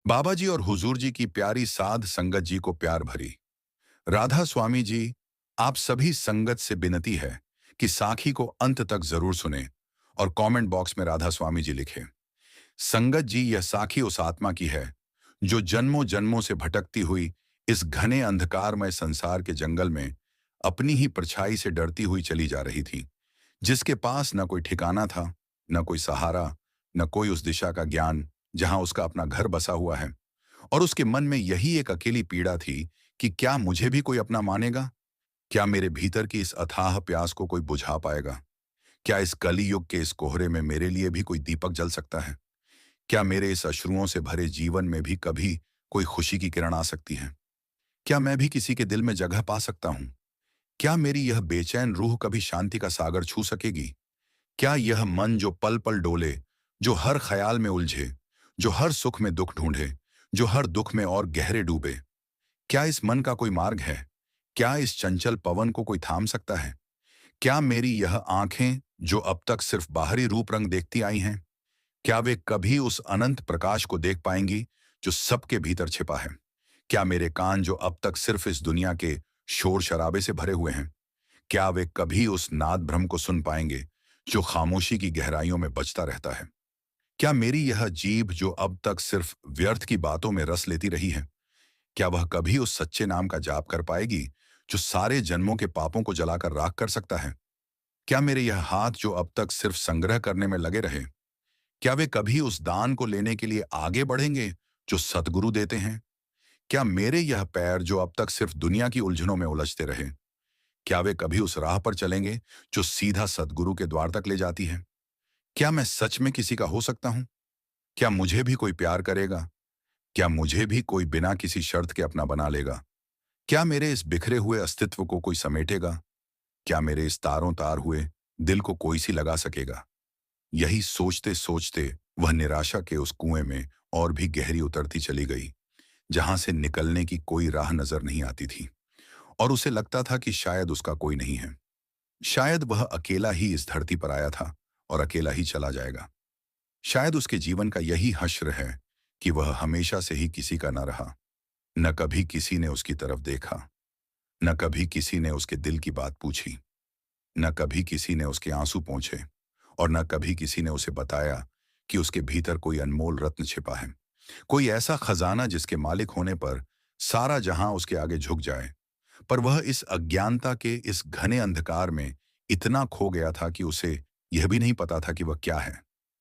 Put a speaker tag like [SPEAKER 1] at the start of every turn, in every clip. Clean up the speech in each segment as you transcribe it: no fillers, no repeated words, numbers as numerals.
[SPEAKER 1] बाबा जी और हुजूर जी की प्यारी साध संगत जी को प्यार भरी राधा स्वामी जी। आप सभी संगत से विनती है कि साखी को अंत तक जरूर सुने और कमेंट बॉक्स में राधा स्वामी जी लिखें। संगत जी, यह साखी उस आत्मा की है जो जन्मों जन्मों से भटकती हुई इस घने अंधकारमय संसार के जंगल में अपनी ही परछाई से डरती हुई चली जा रही थी, जिसके पास न कोई ठिकाना था, न कोई सहारा, न कोई उस दिशा का ज्ञान जहां उसका अपना घर बसा हुआ है। और उसके मन में यही एक अकेली पीड़ा थी कि क्या मुझे भी कोई अपना मानेगा? क्या मेरे भीतर की इस अथाह प्यास को कोई बुझा पाएगा? क्या इस कली युग के इस कोहरे में मेरे लिए भी कोई दीपक जल सकता है? क्या मेरे इस अश्रुओं से भरे जीवन में भी कभी कोई खुशी की किरण आ सकती है? क्या मैं भी किसी के दिल में जगह पा सकता हूँ? क्या मेरी यह बेचैन रूह कभी शांति का सागर छू सकेगी? क्या यह मन जो पल पल डोले, जो हर ख्याल में उलझे, जो हर सुख में दुख ढूंढे, जो हर दुख में और गहरे डूबे, क्या इस मन का कोई मार्ग है? क्या इस चंचल पवन को कोई थाम सकता है? क्या मेरी यह आंखें जो अब तक सिर्फ बाहरी रूप रंग देखती आई हैं, क्या वे कभी उस अनंत प्रकाश को देख पाएंगी जो सबके भीतर छिपा है? क्या मेरे कान जो अब तक सिर्फ इस दुनिया के शोर शराबे से भरे हुए हैं, क्या वे कभी उस नाद भ्रम को सुन पाएंगे जो खामोशी की गहराइयों में बजता रहता है? क्या मेरी यह जीभ जो अब तक सिर्फ व्यर्थ की बातों में रस लेती रही है, क्या वह कभी उस सच्चे नाम का जाप कर पाएगी जो सारे जन्मों के पापों को जलाकर राख कर सकता है? क्या मेरे यह हाथ जो अब तक सिर्फ संग्रह करने में लगे रहे, क्या वे कभी उस दान को लेने के लिए आगे बढ़ेंगे जो सतगुरु देते हैं? क्या मेरे यह पैर जो अब तक सिर्फ दुनिया की उलझनों में उलझते रहे, क्या वे कभी उस राह पर चलेंगे जो सीधा सतगुरु के द्वार तक ले जाती है? क्या मैं सच में किसी का हो सकता हूं? क्या मुझे भी कोई प्यार करेगा? क्या मुझे भी कोई बिना किसी शर्त के अपना बना लेगा? क्या मेरे इस बिखरे हुए अस्तित्व को कोई समेटेगा? क्या मेरे इस तारों तार हुए दिल को कोई सी लगा सकेगा? यही सोचते सोचते वह निराशा के उस कुएं में और भी गहरी उतरती चली गई, जहां से निकलने की कोई राह नजर नहीं आती थी। और उसे लगता था कि शायद उसका कोई नहीं है, शायद वह अकेला ही इस धरती पर आया था और अकेला ही चला जाएगा। शायद उसके जीवन का यही हश्र है कि वह हमेशा से ही किसी का न रहा। न कभी किसी ने उसकी तरफ देखा, न कभी किसी ने उसके दिल की बात पूछी, न कभी किसी ने उसके आंसू पोंछे, और न कभी किसी ने उसे बताया कि उसके भीतर कोई अनमोल रत्न छिपा है, कोई ऐसा खजाना जिसके मालिक होने पर सारा जहां उसके आगे झुक जाए। पर वह इस अज्ञानता के इस घने अंधकार में इतना खो गया था कि उसे यह भी नहीं पता था कि वह क्या है,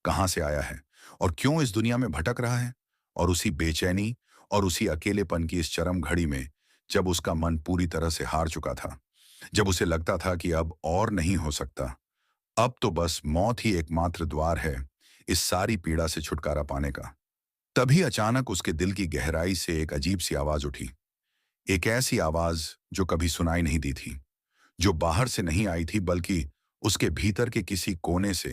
[SPEAKER 1] कहां से आया है और क्यों इस दुनिया में भटक रहा है। और उसी बेचैनी और उसी अकेलेपन की इस चरम घड़ी में, जब उसका मन पूरी तरह से हार चुका था, जब उसे लगता था कि अब और नहीं हो सकता, अब तो बस मौत ही एकमात्र द्वार है इस सारी पीड़ा से छुटकारा पाने का, तभी अचानक उसके दिल की गहराई से एक अजीब सी आवाज उठी। एक ऐसी आवाज जो कभी सुनाई नहीं दी थी, जो बाहर से नहीं आई थी बल्कि उसके भीतर के किसी कोने से,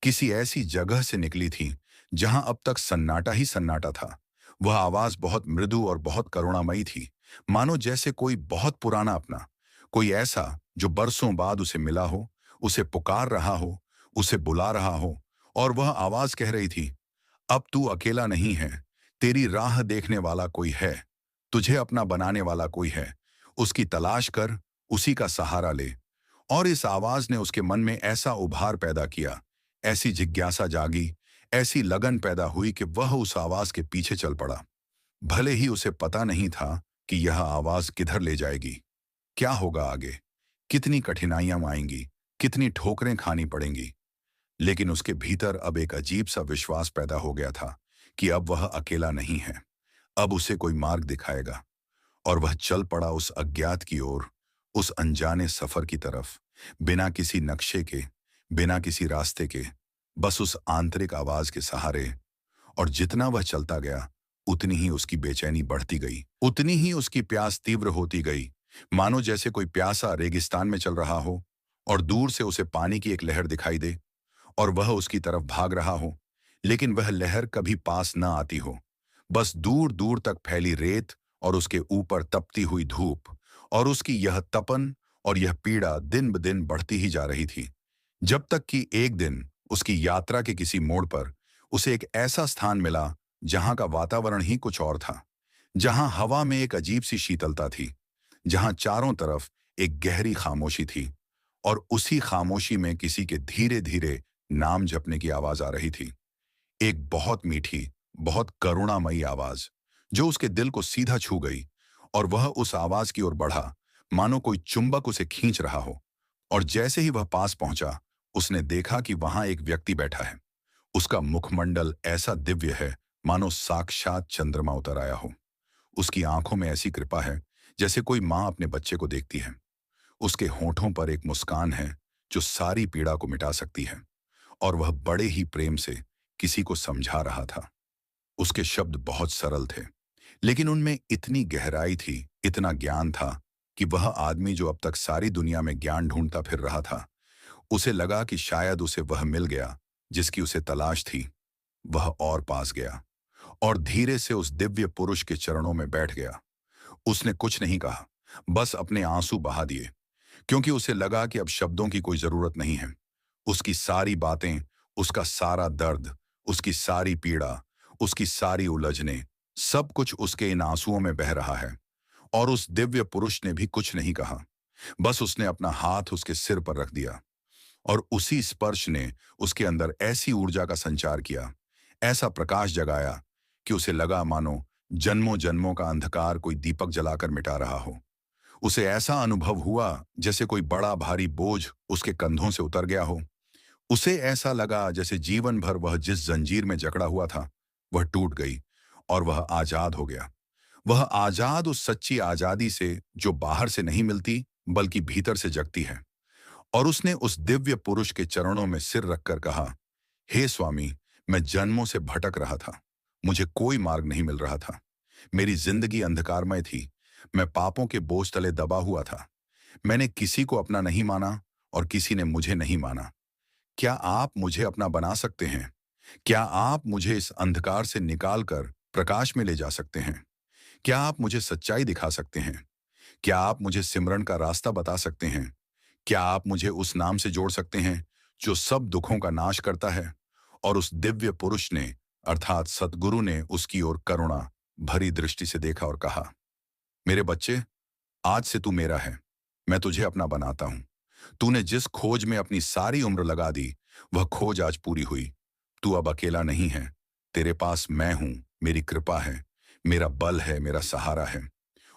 [SPEAKER 1] किसी ऐसी जगह से निकली थी जहां अब तक सन्नाटा ही सन्नाटा था। वह आवाज बहुत मृदु और बहुत करुणामयी थी, मानो जैसे कोई बहुत पुराना अपना, कोई ऐसा जो बरसों बाद उसे मिला हो, उसे पुकार रहा हो, उसे बुला रहा हो। और वह आवाज कह रही थी, अब तू अकेला नहीं है, तेरी राह देखने वाला कोई है, तुझे अपना बनाने वाला कोई है, उसकी तलाश कर, उसी का सहारा ले। और इस आवाज ने उसके मन में ऐसा उभार पैदा किया, ऐसी जिज्ञासा जागी, ऐसी लगन पैदा हुई कि वह उस आवाज के पीछे चल पड़ा। भले ही उसे पता नहीं था कि यह आवाज किधर ले जाएगी, क्या होगा आगे, कितनी कठिनाइयां आएंगी, कितनी ठोकरें खानी पड़ेंगी। लेकिन उसके भीतर अब एक अजीब सा विश्वास पैदा हो गया था कि अब वह अकेला नहीं है, अब उसे कोई मार्ग दिखाएगा। और वह चल पड़ा उस अज्ञात की ओर, उस अनजाने सफर की तरफ, बिना किसी नक्शे के, बिना किसी रास्ते के, बस उस आंतरिक आवाज के सहारे। और जितना वह चलता गया, उतनी ही उसकी बेचैनी बढ़ती गई, उतनी ही उसकी प्यास तीव्र होती गई, मानो जैसे कोई प्यासा रेगिस्तान में चल रहा हो और दूर से उसे पानी की एक लहर दिखाई दे और वह उसकी तरफ भाग रहा हो, लेकिन वह लहर कभी पास न आती हो। बस दूर दूर तक फैली रेत और उसके ऊपर तपती हुई धूप, और उसकी यह तपन और यह पीड़ा दिन ब दिन बढ़ती ही जा रही थी, जब तक कि एक दिन उसकी यात्रा के किसी मोड़ पर उसे एक ऐसा स्थान मिला जहां का वातावरण ही कुछ और था, जहां हवा में एक अजीब सी शीतलता थी, जहां चारों तरफ एक गहरी खामोशी थी, और उसी खामोशी में किसी के धीरे धीरे नाम जपने की आवाज आ रही थी। एक बहुत मीठी, बहुत करुणामयी आवाज, जो उसके दिल को सीधा छू गई। और वह उस आवाज की ओर बढ़ा, मानो कोई चुंबक उसे खींच रहा हो। और जैसे ही वह पास पहुंचा, उसने देखा कि वहां एक व्यक्ति बैठा है। उसका मुखमंडल ऐसा दिव्य है, मानो साक्षात चंद्रमा उतर आया हो। उसकी आंखों में ऐसी कृपा है, जैसे कोई माँ अपने बच्चे को देखती है। उसके होठों पर एक मुस्कान है, जो सारी पीड़ा को मिटा सकती है। और वह बड़े ही प्रेम से किसी को समझा रहा था। उसके शब्द बहुत सरल थे, लेकिन उनमें इतनी गहराई थी, इतना ज्ञान था, कि वह आदमी जो अब तक सारी दुनिया में ज्ञान ढूंढता फिर रहा था, उसे लगा कि शायद उसे वह मिल गया जिसकी उसे तलाश थी। वह और पास गया और धीरे से उस दिव्य पुरुष के चरणों में बैठ गया। उसने कुछ नहीं कहा, बस अपने आंसू बहा दिए, क्योंकि उसे लगा कि अब शब्दों की कोई जरूरत नहीं है। उसकी सारी बातें, उसका सारा दर्द, उसकी सारी पीड़ा, उसकी सारी उलझने, सब कुछ उसके इन आंसुओं में बह रहा है। और उस दिव्य पुरुष ने भी कुछ नहीं कहा। बस उसने अपना हाथ उसके सिर पर रख दिया, और उसी स्पर्श ने उसके अंदर ऐसी ऊर्जा का संचार किया, ऐसा प्रकाश जगाया, कि उसे लगा मानो जन्मों जन्मों का अंधकार कोई दीपक जलाकर मिटा रहा हो। उसे ऐसा अनुभव हुआ जैसे कोई बड़ा भारी बोझ उसके कंधों से उतर गया हो। उसे ऐसा लगा जैसे जीवन भर वह जिस जंजीर में जकड़ा हुआ था, वह टूट गई, और वह आजाद हो गया। वह आजाद उस सच्ची आजादी से जो बाहर से नहीं मिलती, बल्कि भीतर से जगती है। और उसने उस दिव्य पुरुष के चरणों में सिर रखकर कहा, हे स्वामी, मैं जन्मों से भटक रहा था। मुझे कोई मार्ग नहीं मिल रहा था। मेरी जिंदगी अंधकारमय थी। मैं पापों के बोझ तले दबा हुआ था। मैंने किसी को अपना नहीं माना, और किसी ने मुझे नहीं माना। क्या आप मुझे अपना बना सकते हैं? क्या आप मुझे इस अंधकार से निकालकर प्रकाश में ले जा सकते हैं? क्या आप मुझे सच्चाई दिखा सकते हैं? क्या आप मुझे सिमरन का रास्ता बता सकते हैं? क्या आप मुझे उस नाम से जोड़ सकते हैं जो सब दुखों का नाश करता है? और उस दिव्य पुरुष ने, अर्थात सतगुरु ने, उसकी ओर करुणा भरी दृष्टि से देखा और कहा, मेरे बच्चे, आज से तू मेरा है। मैं तुझे अपना बनाता हूं। तूने जिस खोज में अपनी सारी उम्र लगा दी, वह खोज आज पूरी हुई। तू अब अकेला नहीं है। तेरे पास मैं हूं, मेरी कृपा है, मेरा बल है, मेरा सहारा है।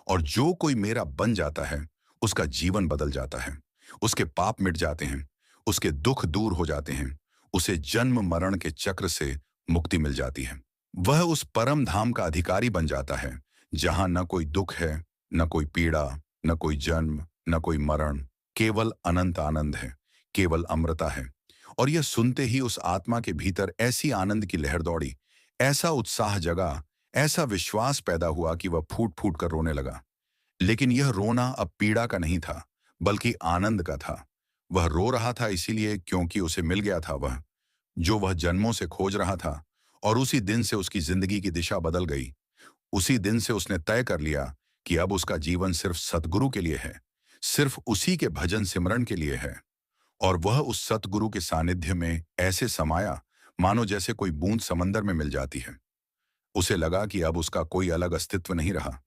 [SPEAKER 1] और जो कोई मेरा बन जाता है, उसका जीवन बदल जाता है। उसके पाप मिट जाते हैं, उसके दुख दूर हो जाते हैं, उसे जन्म मरण के चक्र से मुक्ति मिल जाती है। वह उस परम धाम का अधिकारी बन जाता है, जहां न कोई दुख है, न कोई पीड़ा, न कोई जन्म, न कोई मरण, केवल अनंत आनंद है, केवल अमृता है। और यह सुनते ही उस आत्मा के भीतर ऐसी आनंद की लहर दौड़ी, ऐसा उत्साह जगा, ऐसा विश्वास पैदा हुआ कि वह फूट फूट कर रोने लगा। लेकिन यह रोना अब पीड़ा का नहीं था, बल्कि आनंद का था। वह रो रहा था इसीलिए क्योंकि उसे मिल गया था वह, जो वह जन्मों से खोज रहा था। और उसी दिन से उसकी जिंदगी की दिशा बदल गई। उसी दिन से उसने तय कर लिया कि अब उसका जीवन सिर्फ सतगुरु के लिए है, सिर्फ उसी के भजन सिमरन के लिए है। और वह उस सतगुरु के सानिध्य में ऐसे समाया, मानो जैसे कोई बूंद समंदर में मिल जाती है। उसे लगा कि अब उसका कोई अलग अस्तित्व नहीं रहा,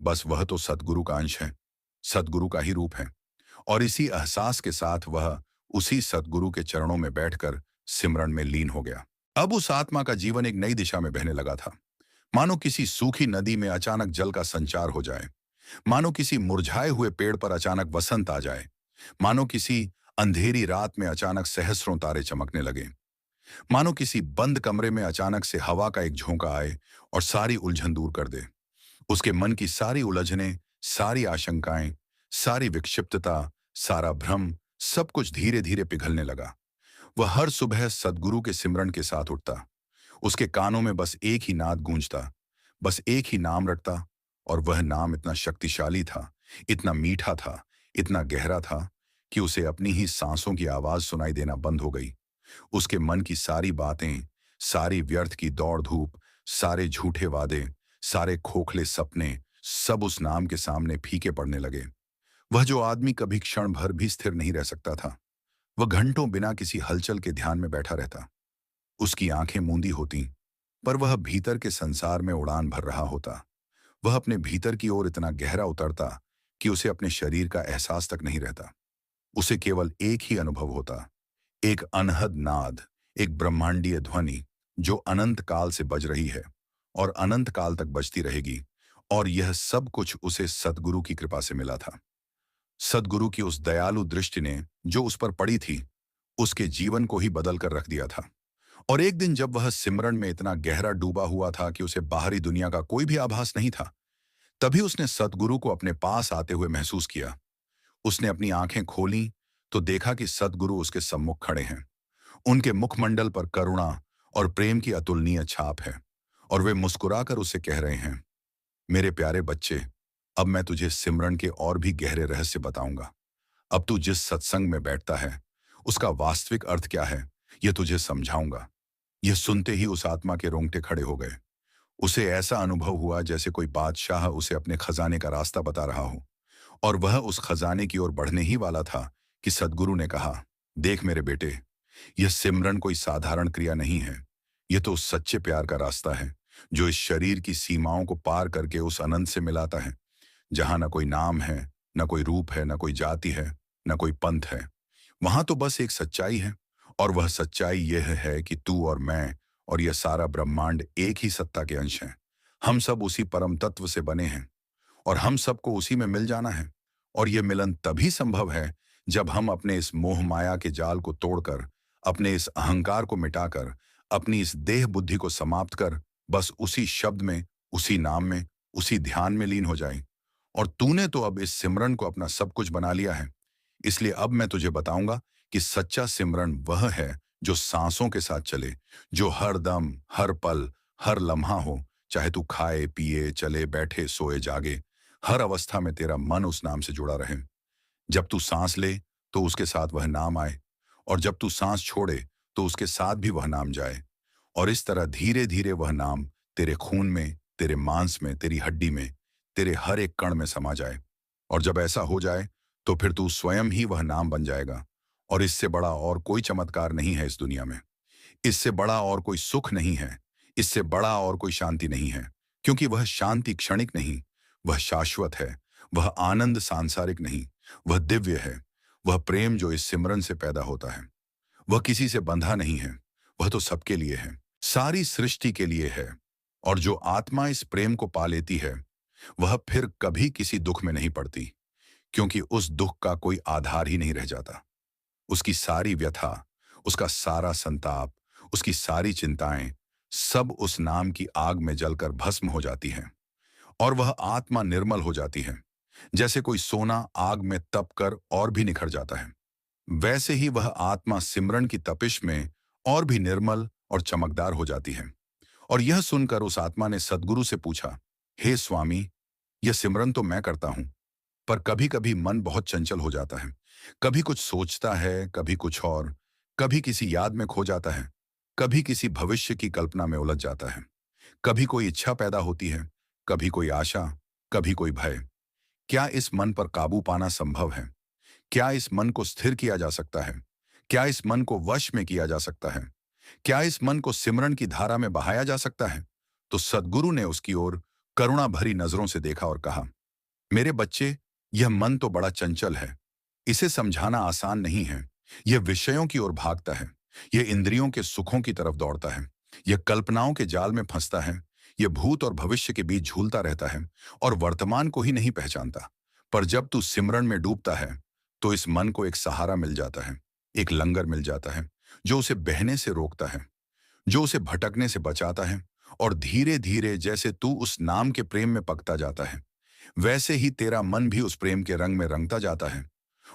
[SPEAKER 1] बस वह तो सतगुरु का अंश है, सतगुरु का ही रूप है। और इसी एहसास के साथ वह उसी सतगुरु के चरणों में बैठकर सिमरन में लीन हो गया। अब उस आत्मा का जीवन एक नई दिशा में बहने लगा था। मानो किसी सूखी नदी में अचानक जल का संचार हो जाए, मानो किसी मुरझाए हुए पेड़ पर अचानक वसंत आ जाए, मानो किसी अंधेरी रात में अचानक सहस्रों तारे चमकने लगे, मानो किसी बंद कमरे में अचानक से हवा का एक झोंका आए और सारी उलझन दूर कर दे। उसके मन की सारी उलझनें, सारी आशंकाएं, सारी विक्षिप्तता, सारा भ्रम, सब कुछ धीरे धीरे पिघलने लगा। वह हर सुबह सदगुरु के सिमरन के साथ उठता। उसके कानों में बस एक ही नाद गूंजता, बस एक ही नाम रटता। और वह नाम इतना शक्तिशाली था, इतना मीठा था, इतना गहरा था, कि उसे अपनी ही सांसों की आवाज सुनाई देना बंद हो गई। उसके मन की सारी बातें, सारी व्यर्थ की दौड़ धूप, सारे झूठे वादे, सारे खोखले सपने, सब उस नाम के सामने फीके पड़ने लगे। वह जो आदमी कभी क्षण भर भी स्थिर नहीं रह सकता था, वह घंटों बिना किसी हलचल के ध्यान में बैठा रहता। उसकी आंखें मूंदी होती, पर वह भीतर के संसार में उड़ान भर रहा होता। वह अपने भीतर की ओर इतना गहरा उतरता कि उसे अपने शरीर का एहसास तक नहीं रहता। उसे केवल एक ही अनुभव होता, एक अनहद नाद, एक ब्रह्मांडीय ध्वनि जो अनंत काल से बज रही है और अनंत काल तक बजती रहेगी। और यह सब कुछ उसे सद्गुरु की कृपा से मिला था। सद्गुरु की उस दयालु दृष्टि ने जो उस पर पड़ी थी, उसके जीवन को ही बदल कर रख दिया था। और एक दिन जब वह सिमरन में इतना गहरा डूबा हुआ था कि उसे बाहरी दुनिया का कोई भी आभास नहीं था, तभी उसने सद्गुरु को अपने पास आते हुए महसूस किया। उसने अपनी आंखें खोलीं तो देखा कि सद्गुरु उसके सम्मुख खड़े हैं। उनके मुखमंडल पर करुणा और प्रेम की अतुलनीय छाप है और वे मुस्कुराकर उसे कह रहे हैं, मेरे प्यारे बच्चे, अब मैं तुझे सिमरन के और भी गहरे रहस्य बताऊंगा। अब तू जिस सत्संग में बैठता है उसका वास्तविक अर्थ क्या है, यह तुझे समझाऊंगा। यह सुनते ही उस आत्मा के रोंगटे खड़े हो गए। उसे ऐसा अनुभव हुआ जैसे कोई बादशाह उसे अपने खजाने का रास्ता बता रहा हो। और वह उस खजाने की ओर बढ़ने ही वाला था कि सद्गुरु ने कहा, देख मेरे बेटे, यह सिमरन कोई साधारण क्रिया नहीं है। यह तो उस सच्चे प्यार का रास्ता है जो इस शरीर की सीमाओं को पार करके उस अनंत से मिलाता है, जहां न कोई नाम है, न कोई रूप है, न कोई जाति है, न कोई पंथ है। वहां तो बस एक सच्चाई है, और वह सच्चाई यह है कि तू और मैं और यह सारा ब्रह्मांड एक ही सत्ता के अंश हैं। हम सब उसी परम तत्व से बने हैं और हम सबको उसी में मिल जाना है। और यह मिलन तभी संभव है जब हम अपने इस मोह माया के जाल को तोड़कर, अपने इस अहंकार को मिटाकर, अपनी इस देह बुद्धि को समाप्त कर बस उसी शब्द में, उसी नाम में, उसी ध्यान में लीन हो जाए। और तूने तो अब इस सिमरन को अपना सब कुछ बना लिया है। इसलिए अब मैं तुझे बताऊंगा कि सच्चा सिमरन वह है जो सांसों के साथ चले, जो हर दम, हर पल, हर लम्हा हो, चाहे तू खाए पिए, चले बैठे, सोए जागे, हर अवस्था में तेरा मन उस नाम से जुड़ा रहे। जब तू सांस ले तो उसके साथ वह नाम आए, और जब तू सांस छोड़े तो उसके साथ भी वह नाम जाए। और इस तरह धीरे धीरे वह नाम तेरे खून में, तेरे मांस में, तेरी हड्डी में, तेरे हर एक कण में समा जाए। और जब ऐसा हो जाए तो फिर तू स्वयं ही वह नाम बन जाएगा। और इससे बड़ा और कोई चमत्कार नहीं है इस दुनिया में। इससे बड़ा और कोई सुख नहीं है। इससे बड़ा और कोई शांति नहीं है, क्योंकि वह शांति क्षणिक नहीं, वह शाश्वत है। वह आनंद सांसारिक नहीं, वह दिव्य है। वह प्रेम जो इस सिमरन से पैदा होता है, वह किसी से बंधा नहीं है, वह तो सबके लिए है, सारी सृष्टि के लिए है। और जो आत्मा इस प्रेम को पा लेती है, वह फिर कभी किसी दुख में नहीं पड़ती, क्योंकि उस दुख का कोई आधार ही नहीं रह जाता। उसकी सारी व्यथा, उसका सारा संताप, उसकी सारी चिंताएं सब उस नाम की आग में जलकर भस्म हो जाती हैं। और वह आत्मा निर्मल हो जाती है। जैसे कोई सोना आग में तप कर और भी निखर जाता है, वैसे ही वह आत्मा सिमरन की तपिश में और भी निर्मल और चमकदार हो जाती है। और यह सुनकर उस आत्मा ने सद्गुरु से पूछा, हे स्वामी, यह सिमरन तो मैं करता हूं, पर कभी कभी मन बहुत चंचल हो जाता है। कभी कुछ सोचता है, कभी कुछ और, कभी किसी याद में खो जाता है, कभी किसी भविष्य की कल्पना में उलझ जाता है। कभी कोई इच्छा पैदा होती है, कभी कोई आशा, कभी कोई भय। क्या इस मन पर काबू पाना संभव है? क्या इस मन को स्थिर किया जा सकता है? क्या इस मन को वश में किया जा सकता है? क्या इस मन को सिमरन की धारा में बहाया जा सकता है? तो सद्गुरु ने उसकी ओर करुणा भरी नजरों से देखा और कहा, मेरे बच्चे, यह मन तो बड़ा चंचल है। इसे समझाना आसान नहीं है। यह विषयों की ओर भागता है, यह इंद्रियों के सुखों की तरफ दौड़ता है, यह कल्पनाओं के जाल में फंसता है, यह भूत और भविष्य के बीच झूलता रहता है और वर्तमान को ही नहीं पहचानता। पर जब तू सिमरन में डूबता है तो इस मन को एक सहारा मिल जाता है, एक लंगर मिल जाता है जो उसे बहने से रोकता है, जो उसे भटकने से बचाता है। और धीरे धीरे जैसे तू उस नाम के प्रेम में पकता जाता है, वैसे ही तेरा मन भी उस प्रेम के रंग में रंगता जाता है।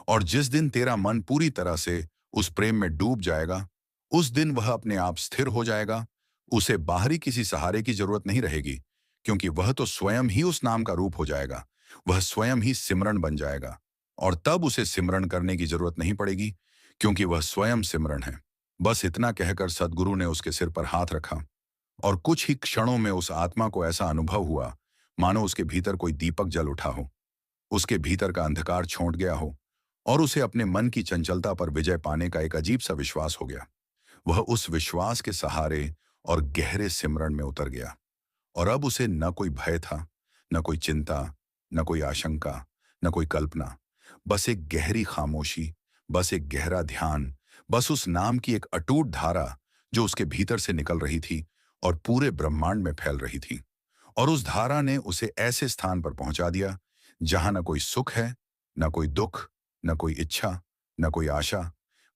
[SPEAKER 1] और जिस दिन तेरा मन पूरी तरह से उस प्रेम में डूब जाएगा, उस दिन वह अपने आप स्थिर हो जाएगा। उसे बाहरी किसी सहारे की जरूरत नहीं रहेगी, क्योंकि वह तो स्वयं ही उस नाम का रूप हो जाएगा। वह स्वयं ही सिमरन बन जाएगा। और तब उसे सिमरन करने की जरूरत नहीं पड़ेगी, क्योंकि वह स्वयं सिमरन है। बस इतना कहकर सद्गुरु ने उसके सिर पर हाथ रखा, और कुछ ही क्षणों में उस आत्मा को ऐसा अनुभव हुआ मानो उसके भीतर कोई दीपक जल उठा हो, उसके भीतर का अंधकार छोंट गया हो, और उसे अपने मन की चंचलता पर विजय पाने का एक अजीब सा विश्वास हो गया। वह उस विश्वास के सहारे और गहरे सिमरण में उतर गया। और अब उसे न कोई भय था, न कोई चिंता, न कोई आशंका, न कोई कल्पना। बस एक गहरी खामोशी, बस एक गहरा ध्यान, बस उस नाम की एक अटूट धारा जो उसके भीतर से निकल रही थी और पूरे ब्रह्मांड में फैल रही थी। और उस धारा ने उसे ऐसे स्थान पर पहुंचा दिया जहां न कोई सुख है, न कोई दुख, न कोई इच्छा, न कोई आशा।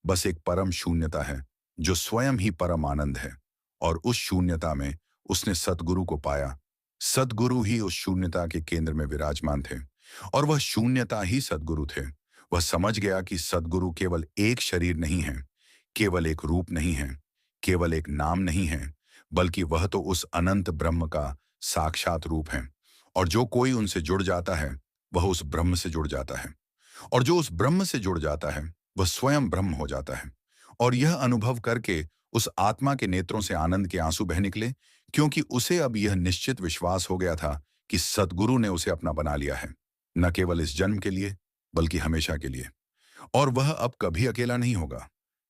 [SPEAKER 1] बस एक परम शून्यता है जो स्वयं ही परम आनंद है। और उस शून्यता में उसने सद्गुरु को पाया। सद्गुरु ही उस शून्यता के केंद्र में विराजमान थे और वह शून्यता ही सद्गुरु थे। वह समझ गया कि सद्गुरु केवल एक शरीर नहीं है, केवल एक रूप नहीं है, केवल एक नाम नहीं है, बल्कि वह तो उस अनंत ब्रह्म का साक्षात रूप है। और जो कोई उनसे जुड़ जाता है वह उस ब्रह्म से जुड़ जाता है, और जो उस ब्रह्म से जुड़ जाता है वह स्वयं ब्रह्म हो जाता है। और यह अनुभव करके उस आत्मा के नेत्रों से आनंद के आंसू बह निकले, क्योंकि उसे अब यह निश्चित विश्वास हो गया था कि सद्गुरु ने उसे अपना बना लिया है, न केवल इस जन्म के लिए बल्कि हमेशा के लिए। और वह अब कभी अकेला नहीं होगा,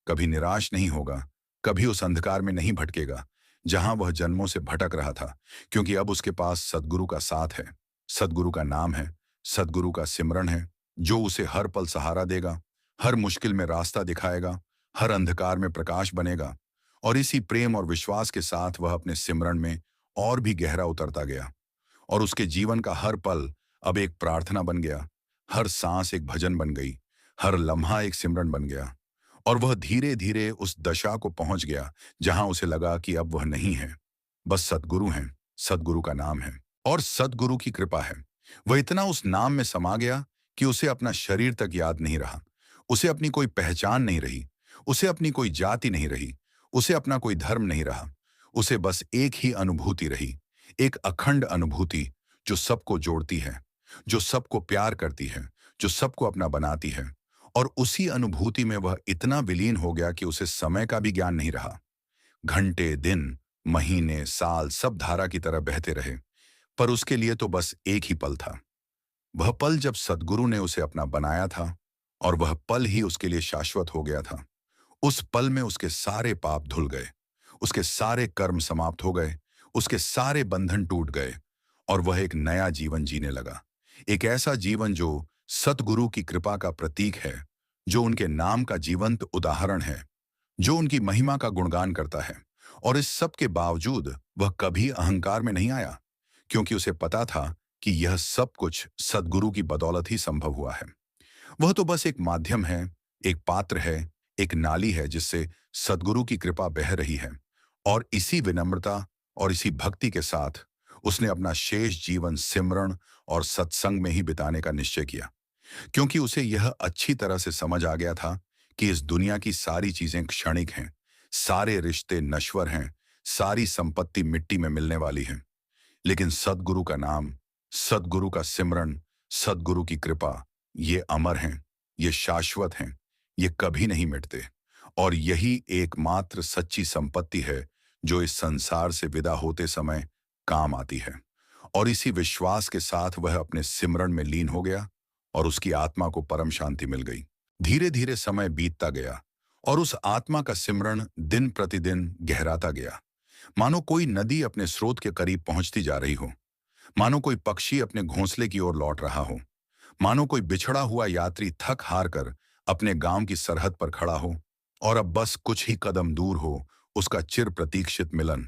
[SPEAKER 1] कभी निराश नहीं होगा, कभी उस अंधकार में नहीं भटकेगा जहां वह जन्मों से भटक रहा था, क्योंकि अब उसके पास सद्गुरु का साथ है, सद्गुरु का नाम है, सद्गुरु का सिमरन है, जो उसे हर पल सहारा देगा, हर मुश्किल में रास्ता दिखाएगा, हर अंधकार में प्रकाश बनेगा। और इसी प्रेम और विश्वास के साथ वह अपने सिमरन में और भी गहरा उतरता गया, और उसके जीवन का हर पल अब एक प्रार्थना बन गया, हर सांस एक भजन बन गई, हर लम्हा एक सिमरन बन गया। और वह धीरे धीरे उस दशा को पहुंच गया जहां उसे लगा कि अब वह नहीं है, बस सद्गुरु हैं, सद्गुरु का नाम है और सद्गुरु की कृपा है। वह इतना उस नाम में समा गया कि उसे अपना शरीर तक याद नहीं रहा, उसे अपनी कोई पहचान नहीं रही, उसे अपनी कोई जाति नहीं रही, उसे अपना कोई धर्म नहीं रहा। उसे बस एक ही अनुभूति रही, एक अखंड अनुभूति जो सबको जोड़ती है, जो सबको प्यार करती है, जो सबको अपना बनाती है। और उसी अनुभूति में वह इतना विलीन हो गया कि उसे समय का भी ज्ञान नहीं रहा। घंटे, दिन, महीने, साल सब धारा की तरह बहते रहे, पर उसके लिए तो बस एक ही पल था। वह पल जब सद्गुरु ने उसे अपना बनाया था, और वह पल ही उसके लिए शाश्वत हो गया था। उस पल में उसके सारे पाप धुल गए, उसके सारे कर्म समाप्त हो गए, उसके सारे बंधन टूट गए, और वह एक नया जीवन जीने लगा। एक ऐसा जीवन जो सतगुरु की कृपा का प्रतीक है, जो उनके नाम का जीवंत उदाहरण है, जो उनकी महिमा का गुणगान करता है। और इस सब के बावजूद वह कभी अहंकार में नहीं आया, क्योंकि उसे पता था कि यह सब कुछ सद्गुरु की बदौलत ही संभव हुआ है। वह तो बस एक माध्यम है, एक पात्र है, एक नाली है जिससे सद्गुरु की कृपा बह रही है। और इसी विनम्रता और इसी भक्ति के साथ उसने अपना शेष जीवन सिमरण और सत्संग में ही बिताने का निश्चय किया, क्योंकि उसे यह अच्छी तरह से समझ आ गया था कि इस दुनिया की सारी चीजें क्षणिक हैं, सारे रिश्ते नश्वर हैं, सारी संपत्ति मिट्टी में मिलने वाली है। लेकिन सद्गुरु का नाम, सद्गुरु का सिमरन, सद्गुरु की कृपा, ये अमर हैं, ये शाश्वत हैं, ये कभी नहीं मिटते। और यही एकमात्र सच्ची संपत्ति है जो इस संसार से विदा होते समय काम आती है। और इसी विश्वास के साथ वह अपने सिमरन में लीन हो गया और उसकी आत्मा को परम शांति मिल गई। धीरे धीरे समय बीतता गया और उस आत्मा का सिमरन दिन प्रतिदिन गहराता गया। मानो कोई नदी अपने स्रोत के करीब पहुंचती जा रही हो, मानो कोई पक्षी अपने घोंसले की ओर लौट रहा हो, मानो कोई बिछड़ा हुआ यात्री थक हार कर अपने गांव की सरहद पर खड़ा हो और अब बस कुछ ही कदम दूर हो उसका चिर प्रतीक्षित मिलन।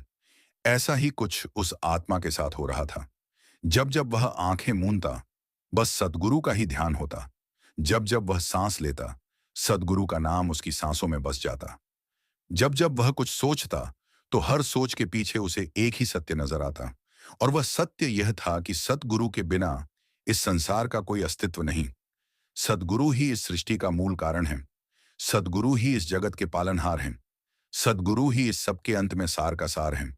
[SPEAKER 1] ऐसा ही कुछ उस आत्मा के साथ हो रहा था। जब जब वह आंखें मूंदता, बस सद्गुरु का ही ध्यान होता। जब जब वह सांस लेता, सद्गुरु का नाम उसकी सांसों में बस जाता। जब जब वह कुछ सोचता, तो हर सोच के पीछे उसे एक ही सत्य नजर आता, और वह सत्य यह था कि सद्गुरु के बिना इस संसार का कोई अस्तित्व नहीं। सद्गुरु ही इस सृष्टि का मूल कारण है, सद्गुरु ही इस जगत के पालनहार हैं, सद्गुरु ही इस सबके अंत में सार का सार हैं।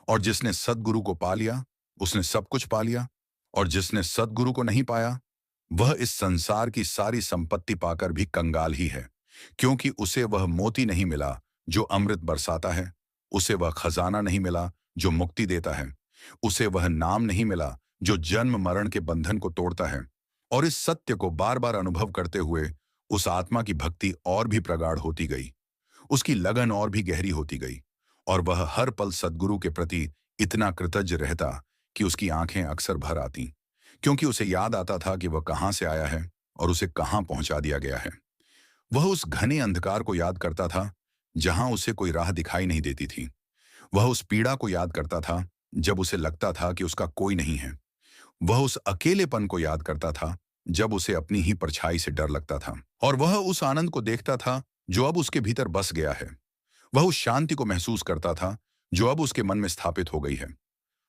[SPEAKER 1] और जिसने सद्गुरु को पा लिया, उसने सब कुछ पा लिया। और जिसने सद्गुरु को नहीं पाया, वह इस संसार की सारी संपत्ति पाकर भी कंगाल ही है, क्योंकि उसे वह मोती नहीं मिला जो अमृत बरसाता है, उसे वह खजाना नहीं मिला जो मुक्ति देता है, उसे वह नाम नहीं मिला जो जन्म मरण के बंधन को तोड़ता है। और इस सत्य को बार बार अनुभव करते हुए उस आत्मा की भक्ति और भी प्रगाढ़ होती गई, उसकी लगन और भी गहरी होती गई, और वह हर पल सद्गुरु के प्रति इतना कृतज्ञ रहता कि उसकी आंखें अक्सर भर आती, क्योंकि उसे याद आता था कि वह कहाँ से आया है और उसे कहाँ पहुंचा दिया गया है। वह उस घने अंधकार को याद करता था जहां उसे कोई राह दिखाई नहीं देती थी। वह उस पीड़ा को याद करता था जब उसे लगता था कि उसका कोई नहीं है। वह उस अकेलेपन को याद करता था जब उसे अपनी ही परछाई से डर लगता था। और वह उस आनंद को देखता था जो अब उसके भीतर बस गया है। वह उस शांति को महसूस करता था जो अब उसके मन में स्थापित हो गई है।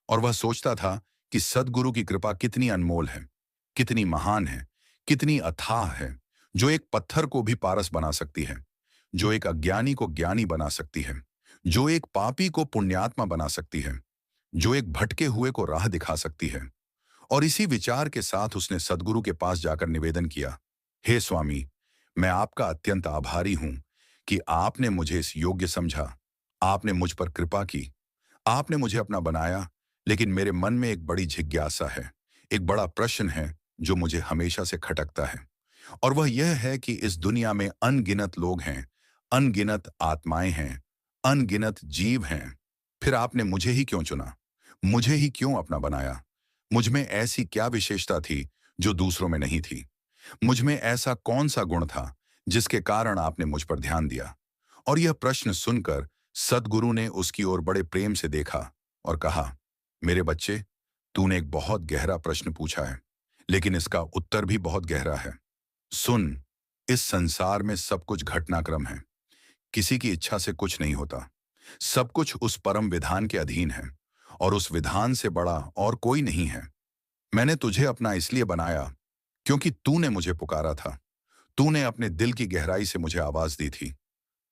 [SPEAKER 1] और वह सोचता था कि सद्गुरु की कृपा कितनी अनमोल है, कितनी महान है, कितनी अथाह है, जो एक पत्थर को भी पारस बना सकती है, जो एक अज्ञानी को ज्ञानी बना सकती है, जो एक पापी को पुण्यात्मा बना सकती है, जो एक भटके हुए को राह दिखा सकती है। और इसी विचार के साथ उसने सद्गुरु के पास जाकर निवेदन किया, हे स्वामी, मैं आपका अत्यंत आभारी हूं कि आपने मुझे इस योग्य समझा, आपने मुझ पर कृपा की, आपने मुझे अपना बनाया। लेकिन मेरे मन में एक बड़ी जिज्ञासा है, एक बड़ा प्रश्न है जो मुझे हमेशा से खटकता है। और वह यह है कि इस दुनिया में अनगिनत लोग हैं, अनगिनत आत्माएं हैं, अनगिनत जीव हैं। फिर आपने मुझे ही क्यों चुना? मुझे ही क्यों अपना बनाया? मुझ में ऐसी क्या विशेषता थी जो दूसरों में नहीं थी? मुझ में ऐसा कौन सा गुण था जिसके कारण आपने मुझ पर ध्यान दिया? और यह प्रश्न सुनकर सद्गुरु ने उसकी ओर बड़े प्रेम से देखा और कहा, मेरे बच्चे, तूने एक बहुत गहरा प्रश्न पूछा है, लेकिन इसका उत्तर भी बहुत गहरा है। सुन, इस संसार में सब कुछ घटनाक्रम है। किसी की इच्छा से कुछ नहीं होता। सब कुछ उस परम विधान के अधीन है और उस विधान से बड़ा और कोई नहीं है। मैंने तुझे अपना इसलिए बनाया क्योंकि तूने मुझे पुकारा था। तूने अपने दिल की गहराई से मुझे आवाज दी थी।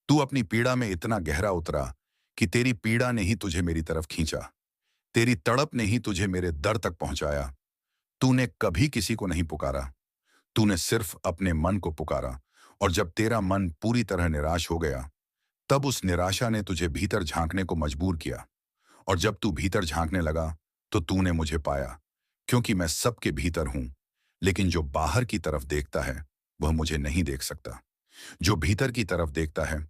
[SPEAKER 1] तू अपनी पीड़ा में इतना गहरा उतरा कि तेरी पीड़ा ने ही तुझे मेरी तरफ खींचा। तेरी तड़प ने ही तुझे मेरे दर तक पहुंचाया। तूने कभी किसी को नहीं पुकारा। तूने सिर्फ अपने मन को पुकारा। और जब तेरा मन पूरी तरह निराश हो गया, तब उस निराशा ने तुझे भीतर झांकने को मजबूर किया। और जब तू भीतर झांकने लगा तो तूने मुझे पाया, क्योंकि मैं सबके भीतर हूं। लेकिन जो बाहर की तरफ देखता है वह मुझे नहीं देख सकता। जो भीतर की तरफ देखता है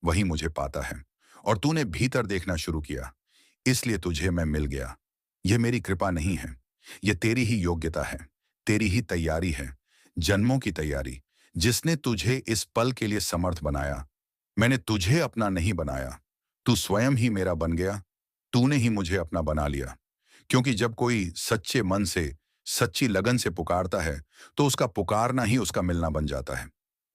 [SPEAKER 1] वही मुझे पाता है। और तूने भीतर देखना शुरू किया, इसलिए तुझे मैं मिल गया। यह मेरी कृपा नहीं है, यह तेरी ही योग्यता है, तेरी ही तैयारी है, जन्मों की तैयारी, जिसने तुझे इस पल के लिए समर्थ बनाया। मैंने तुझे अपना नहीं बनाया, तू स्वयं ही मेरा बन गया। तूने ही मुझे अपना बना लिया। क्योंकि जब कोई सच्चे मन से, सच्ची लगन से पुकारता है, तो उसका पुकारना ही उसका मिलना बन जाता है।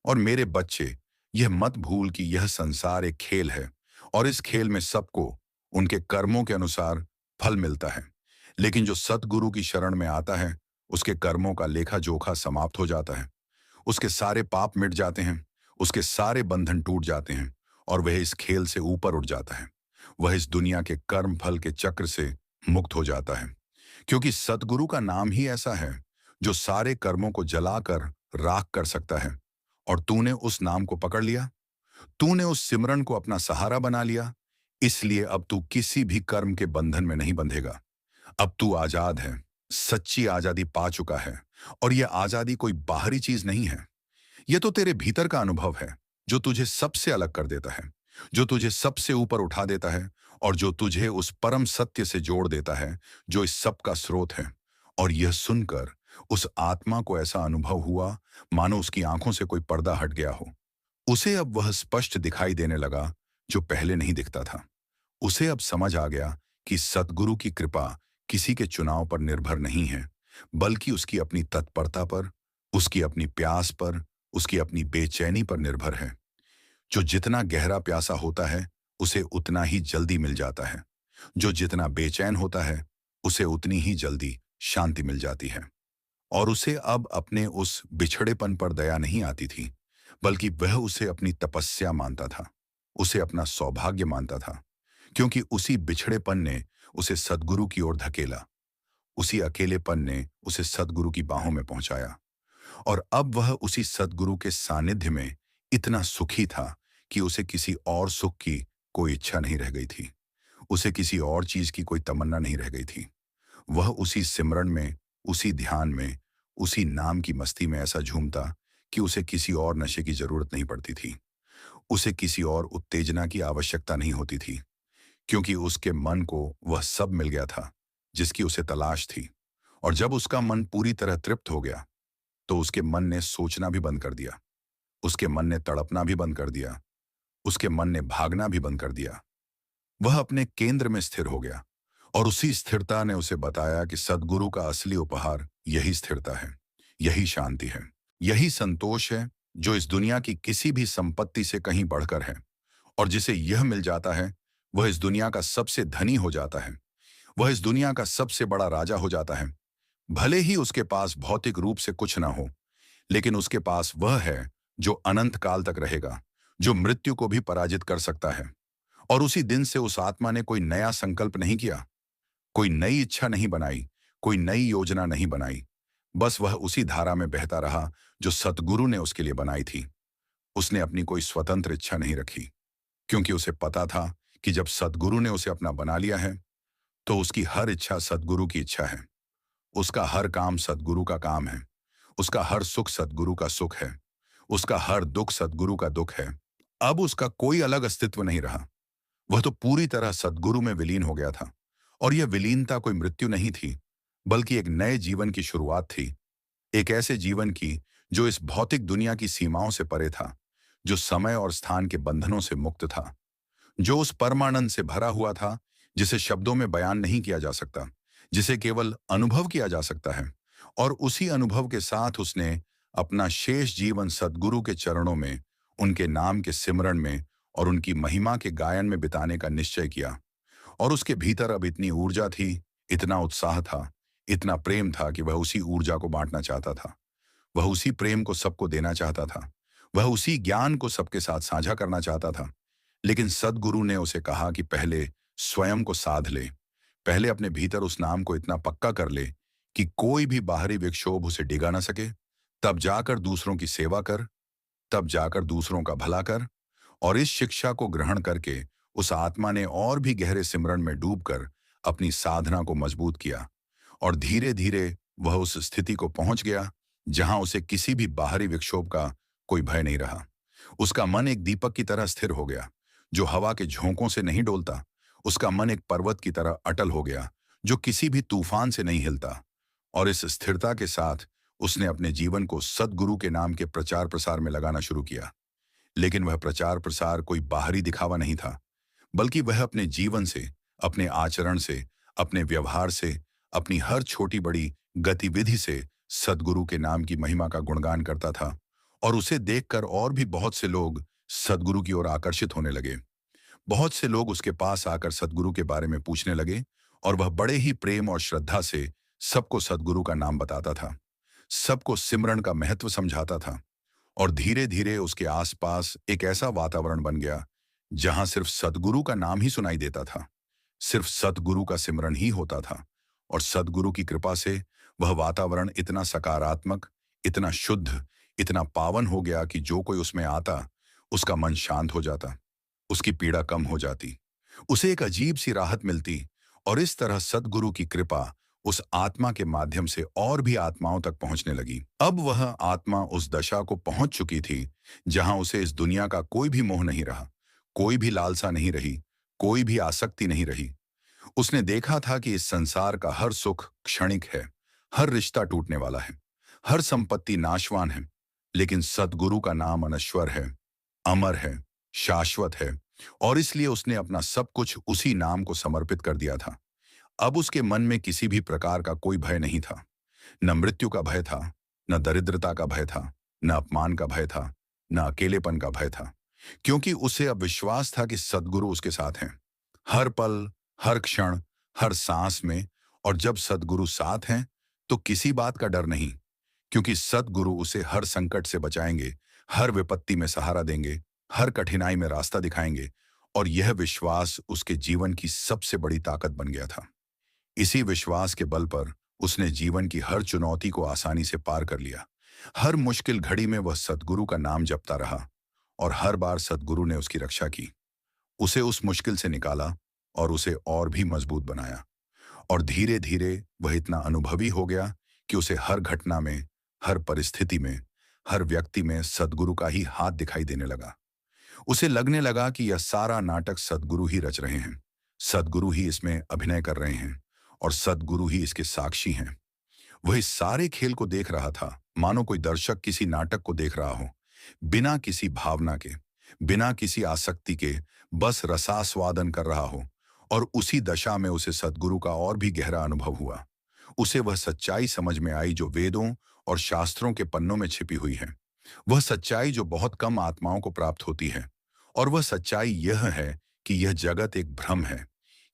[SPEAKER 1] और मेरे बच्चे, यह मत भूल कि यह संसार एक खेल है और इस खेल में सबको उनके कर्मों के अनुसार फल मिलता है। लेकिन जो सतगुरु की शरण में आता है, उसके कर्मों का लेखा जोखा समाप्त हो जाता है। उसके सारे पाप मिट जाते हैं, उसके सारे बंधन टूट जाते हैं और वह इस खेल से ऊपर उठ जाता है। वह इस दुनिया के कर्म फल के चक्र से मुक्त हो जाता है। क्योंकि सतगुरु का नाम ही ऐसा है जो सारे कर्मों को जलाकर राख कर सकता है। और तूने उस नाम को पकड़ लिया, तूने उस सिमरन को अपना सहारा बना लिया। इसलिए अब तू किसी भी कर्म के बंधन में नहीं बंधेगा। अब तू आजाद है, सच्ची आजादी पा चुका है। और यह आजादी कोई बाहरी चीज नहीं है, यह तो तेरे भीतर का अनुभव है, जो तुझे सबसे अलग कर देता है, जो तुझे सबसे ऊपर उठा देता है और जो तुझे उस परम सत्य से जोड़ देता है जो इस सब का स्रोत है। और यह सुनकर उस आत्मा को ऐसा अनुभव हुआ मानो उसकी आंखों से कोई पर्दा हट गया हो। उसे अब वह स्पष्ट दिखाई देने लगा जो पहले नहीं दिखता था। उसे अब समझ आ गया कि सतगुरु की कृपा किसी के चुनाव पर निर्भर नहीं है, बल्कि उसकी अपनी तत्परता पर, उसकी अपनी प्यास पर, उसकी अपनी बेचैनी पर निर्भर है। जो जितना गहरा प्यासा होता है उसे उतना ही जल्दी मिल जाता है। जो जितना बेचैन होता है उसे उतनी ही जल्दी शांति मिल जाती है। और उसे अब अपने उस बिछड़ेपन पर दया नहीं आती थी, बल्कि वह उसे अपनी तपस्या मानता था, उसे अपना सौभाग्य मानता था। क्योंकि उसी बिछड़ेपन ने उसे सद्गुरु की ओर धकेला, उसी अकेलेपन ने उसे सद्गुरु की बाहों में पहुंचाया। और अब वह उसी सद्गुरु के सानिध्य में इतना सुखी था कि उसे किसी और सुख की कोई इच्छा नहीं रह गई थी। उसे किसी और चीज की कोई तमन्ना नहीं रह गई थी। वह उसी सिमरन में, उसी ध्यान में, उसी नाम की मस्ती में ऐसा झूमता कि उसे किसी और नशे की जरूरत नहीं पड़ती थी। उसे किसी और उत्तेजना की आवश्यकता नहीं होती थी। क्योंकि उसके मन को वह सब मिल गया था जिसकी उसे तलाश थी। और जब उसका मन पूरी तरह तृप्त हो गया तो उसके मन ने सोचना भी बंद कर दिया, उसके मन ने तड़पना भी बंद कर दिया, उसके मन ने भागना भी बंद कर दिया। वह अपने केंद्र में स्थिर हो गया और उसी स्थिरता ने उसे बताया कि सद्गुरु का असली उपहार यही स्थिरता है, यही शांति है, यही संतोष है जो इस दुनिया की किसी भी संपत्ति से कहीं बढ़कर है। और जिसे यह मिल जाता है वह इस दुनिया का सबसे धनी हो जाता है, वह इस दुनिया का सबसे बड़ा राजा हो जाता है। भले ही उसके पास भौतिक रूप से कुछ ना हो, लेकिन उसके पास वह है जो अनंत काल तक रहेगा, जो मृत्यु को भी पराजित कर सकता है। और उसी दिन से उस आत्मा ने कोई नया संकल्प नहीं किया, कोई नई इच्छा नहीं बनाई, कोई नई योजना नहीं बनाई। बस वह उसी धारा में बहता रहा जो सतगुरु ने उसके लिए बनाई थी। उसने अपनी कोई स्वतंत्र इच्छा नहीं रखी, क्योंकि उसे पता था कि जब सतगुरु ने उसे अपना बना लिया है तो उसकी हर इच्छा सतगुरु की इच्छा है, उसका हर काम सतगुरु का काम है, उसका हर सुख सतगुरु का सुख है, उसका हर दुख सतगुरु का दुख है। अब उसका कोई अलग अस्तित्व नहीं रहा, वह तो पूरी तरह सद्गुरु में विलीन हो गया था। और यह विलीनता कोई मृत्यु नहीं थी, बल्कि एक नए जीवन की शुरुआत थी। एक ऐसे जीवन की जो इस भौतिक दुनिया की सीमाओं से परे था, जो समय और स्थान के बंधनों से मुक्त था, जो उस परमानंद से भरा हुआ था जिसे शब्दों में बयान नहीं किया जा सकता, जिसे केवल अनुभव किया जा सकता है। और उसी अनुभव के साथ उसने अपना शेष जीवन सद्गुरु के चरणों में, उनके नाम के सिमरण में और उनकी महिमा के गायन में बिताने का निश्चय किया। और उसके भीतर अब इतनी ऊर्जा थी, इतना उत्साह था, इतना प्रेम था कि वह उसी ऊर्जा को बांटना चाहता था। वह उसी प्रेम को सबको देना चाहता था। वह उसी ज्ञान को सबके साथ साझा करना चाहता था। लेकिन सद्गुरु ने उसे कहा कि पहले स्वयं को साध ले, पहले अपने भीतर उस नाम को इतना पक्का कर ले कि कोई भी बाहरी विक्षोभ उसे डिगा ना सके। तब जाकर दूसरों की सेवा कर, तब जाकर दूसरों का भला कर। और इस शिक्षा को ग्रहण करके उस आत्मा ने और भी गहरे सिमरन में डूबकर अपनी साधना को मजबूत किया। और धीरे धीरे वह उस स्थिति को पहुंच गया जहां उसे किसी भी बाहरी विक्षोभ का कोई भय नहीं रहा। उसका मन एक दीपक की तरह स्थिर हो गया, जो हवा के झोंकों से नहीं डोलता। उसका मन एक पर्वत की तरह अटल हो गया, जो किसी भी तूफान से नहीं हिलता। और इस स्थिरता के साथ उसने अपने जीवन को सद्गुरु के नाम के प्रचार प्रसार में लगाना शुरू किया। लेकिन वह प्रचार प्रसार कोई बाहरी दिखावा नहीं था, बल्कि वह अपने जीवन से, अपने आचरण से, अपने व्यवहार से, अपनी हर छोटी बड़ी गतिविधि से सद्गुरु के नाम की महिमा का गुणगान करता था। और उसे देखकर और भी बहुत से लोग सद्गुरु की ओर आकर्षित होने लगे। बहुत से लोग उसके पास आकर सद्गुरु के बारे में पूछने लगे और वह बड़े ही प्रेम और श्रद्धा से सबको सद्गुरु का नाम बताता था, सबको सिमरन का महत्व समझाता था। और धीरे धीरे उसके आसपास एक ऐसा वातावरण बन गया जहां सिर्फ सद्गुरु का नाम ही सुनाई देता था, सिर्फ सद्गुरु का सिमरन ही होता था। और सद्गुरु की कृपा से वह वातावरण इतना सकारात्मक, इतना शुद्ध, इतना पावन हो गया कि जो कोई उसमें आता उसका मन शांत हो जाता, उसकी पीड़ा कम हो जाती, उसे एक अजीब सी राहत मिलती। और इस तरह सद्गुरु की कृपा उस आत्मा के माध्यम से और भी आत्माओं तक पहुंचने लगी। अब वह आत्मा उस दशा को पहुंच चुकी थी जहां उसे इस दुनिया का कोई भी मोह नहीं रहा, कोई भी लालसा नहीं रही, कोई भी आसक्ति नहीं रही। उसने देखा था कि इस संसार का हर सुख क्षणिक है, हर रिश्ता टूटने वाला है, हर संपत्ति नाशवान है। लेकिन सद्गुरु का नाम अनश्वर है, अमर है, शाश्वत है। और इसलिए उसने अपना सब कुछ उसी नाम को समर्पित कर दिया था। अब उसके मन में किसी भी प्रकार का कोई भय नहीं था, न मृत्यु का भय था, न दरिद्रता का भय था, न अपमान का भय था, न अकेलेपन का भय था। क्योंकि उसे अब विश्वास था कि सद्गुरु उसके साथ हैं, हर पल, हर क्षण, हर सांस में। और जब सद्गुरु साथ हैं तो किसी बात का डर नहीं, क्योंकि सद्गुरु उसे हर संकट से बचाएंगे, हर विपत्ति में सहारा देंगे, हर कठिनाई में रास्ता दिखाएंगे। और यह विश्वास उसके जीवन की सबसे बड़ी ताकत बन गया था। इसी विश्वास के बल पर उसने जीवन की हर चुनौती को आसानी से पार कर लिया। हर मुश्किल घड़ी में वह सद्गुरु का नाम जपता रहा और हर बार सद्गुरु ने उसकी रक्षा की, उसे उस मुश्किल से निकाला और उसे और भी मजबूत बनाया। और धीरे धीरे वह इतना अनुभवी हो गया कि उसे हर घटना में, हर परिस्थिति में, हर व्यक्ति में सद्गुरु का ही हाथ दिखाई देने लगा। उसे लगने लगा कि यह सारा नाटक सद्गुरु ही रच रहे हैं, सद्गुरु ही इसमें अभिनय कर रहे हैं और सद्गुरु ही इसके साक्षी हैं। वह इस सारे खेल को देख रहा था, मानो कोई दर्शक किसी नाटक को देख रहा हो, बिना किसी भावना के, बिना किसी आसक्ति के, बस रसास्वादन कर रहा हो। और उसी दशा में उसे सद्गुरु का और भी गहरा अनुभव हुआ। उसे वह सच्चाई समझ में आई जो वेदों और शास्त्रों के पन्नों में छिपी हुई है। वह सच्चाई जो बहुत कम आत्माओं को प्राप्त होती है। और वह सच्चाई यह है कि यह जगत एक भ्रम है।